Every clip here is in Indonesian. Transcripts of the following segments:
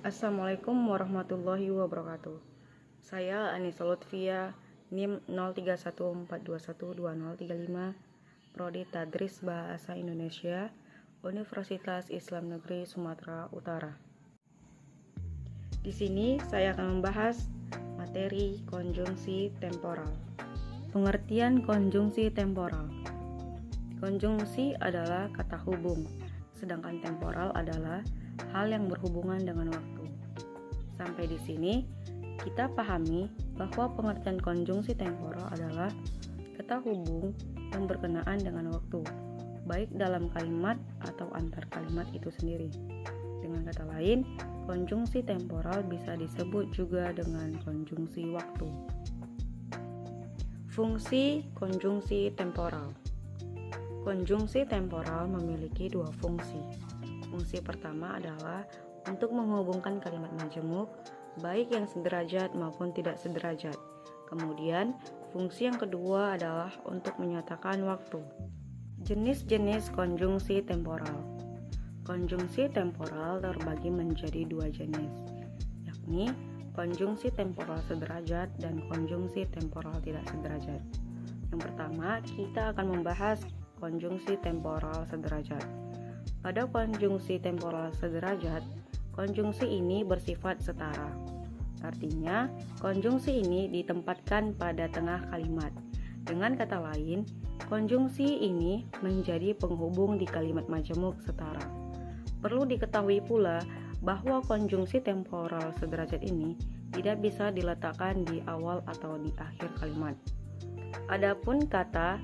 Assalamualaikum warahmatullahi wabarakatuh. Saya Anissa Lutfia, NIM 0314212035, Prodi Tadris Bahasa Indonesia, Universitas Islam Negeri Sumatera Utara. Di sini saya akan membahas materi konjungsi temporal. Pengertian konjungsi temporal. Konjungsi adalah kata hubung, sedangkan temporal adalah hal yang berhubungan dengan waktu. Sampai di sini, kita pahami bahwa pengertian konjungsi temporal adalah kata hubung yang berkenaan dengan waktu, baik dalam kalimat atau antar kalimat itu sendiri. Dengan kata lain, konjungsi temporal bisa disebut juga dengan konjungsi waktu. Fungsi konjungsi temporal. Konjungsi temporal memiliki dua fungsi. Fungsi pertama adalah untuk menghubungkan kalimat majemuk, baik yang sederajat maupun tidak sederajat. Kemudian, fungsi yang kedua adalah untuk menyatakan waktu. Jenis-jenis konjungsi temporal. Konjungsi temporal terbagi menjadi dua jenis, yakni konjungsi temporal sederajat dan konjungsi temporal tidak sederajat. Yang pertama, kita akan membahas konjungsi temporal sederajat. Pada konjungsi temporal sederajat, konjungsi ini bersifat setara. Artinya, konjungsi ini ditempatkan pada tengah kalimat. Dengan kata lain, konjungsi ini menjadi penghubung di kalimat majemuk setara. Perlu diketahui pula bahwa konjungsi temporal sederajat ini tidak bisa diletakkan di awal atau di akhir kalimat. Adapun kata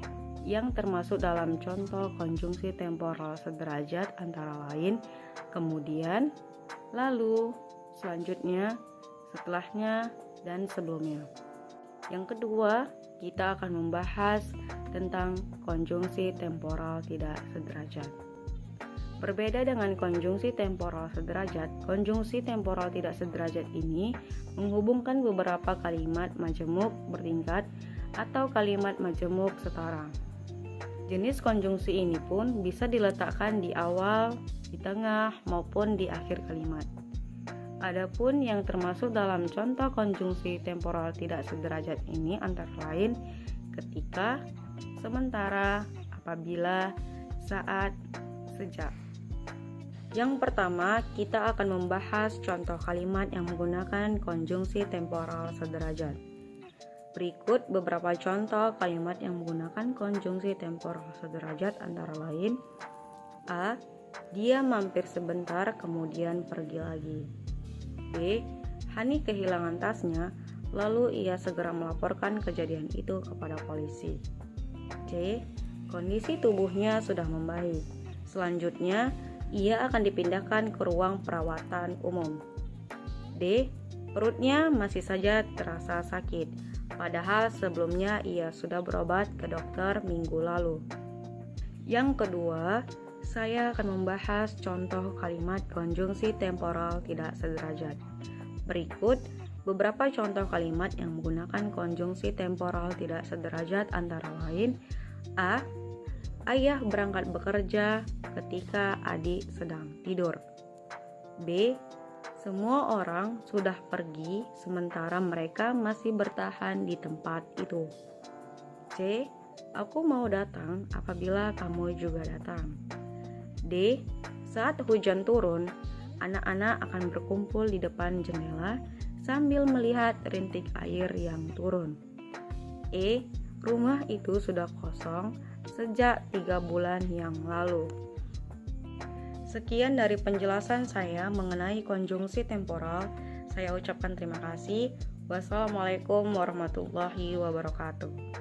yang termasuk dalam contoh konjungsi temporal sederajat antara lain kemudian, lalu, selanjutnya, setelahnya, dan sebelumnya. Yang kedua, kita akan membahas tentang konjungsi temporal tidak sederajat. Berbeda dengan konjungsi temporal sederajat, konjungsi temporal tidak sederajat ini menghubungkan beberapa kalimat majemuk bertingkat atau kalimat majemuk setara. Jenis konjungsi ini pun bisa diletakkan di awal, di tengah, maupun di akhir kalimat. Adapun yang termasuk dalam contoh konjungsi temporal tidak sederajat ini antara lain ketika, sementara, apabila, saat, sejak. Yang pertama, kita akan membahas contoh kalimat yang menggunakan konjungsi temporal sederajat. Berikut beberapa contoh kalimat yang menggunakan konjungsi temporal sederajat antara lain A. Dia mampir sebentar kemudian pergi lagi. B. Hani kehilangan tasnya lalu ia segera melaporkan kejadian itu kepada polisi. C. Kondisi tubuhnya sudah membaik. Selanjutnya, ia akan dipindahkan ke ruang perawatan umum. D. Perutnya masih saja terasa sakit. Padahal sebelumnya ia sudah berobat ke dokter minggu lalu. Yang kedua, saya akan membahas contoh kalimat konjungsi temporal tidak sederajat. Berikut beberapa contoh kalimat yang menggunakan konjungsi temporal tidak sederajat antara lain A. Ayah berangkat bekerja ketika adik sedang tidur. B. Semua orang sudah pergi sementara mereka masih bertahan di tempat itu. C. Aku mau datang apabila kamu juga datang. D. Saat hujan turun, anak-anak akan berkumpul di depan jendela sambil melihat rintik air yang turun. E. Rumah itu sudah kosong sejak 3 bulan yang lalu. Sekian dari penjelasan saya mengenai konjungsi temporal. Saya ucapkan terima kasih. Wassalamualaikum warahmatullahi wabarakatuh.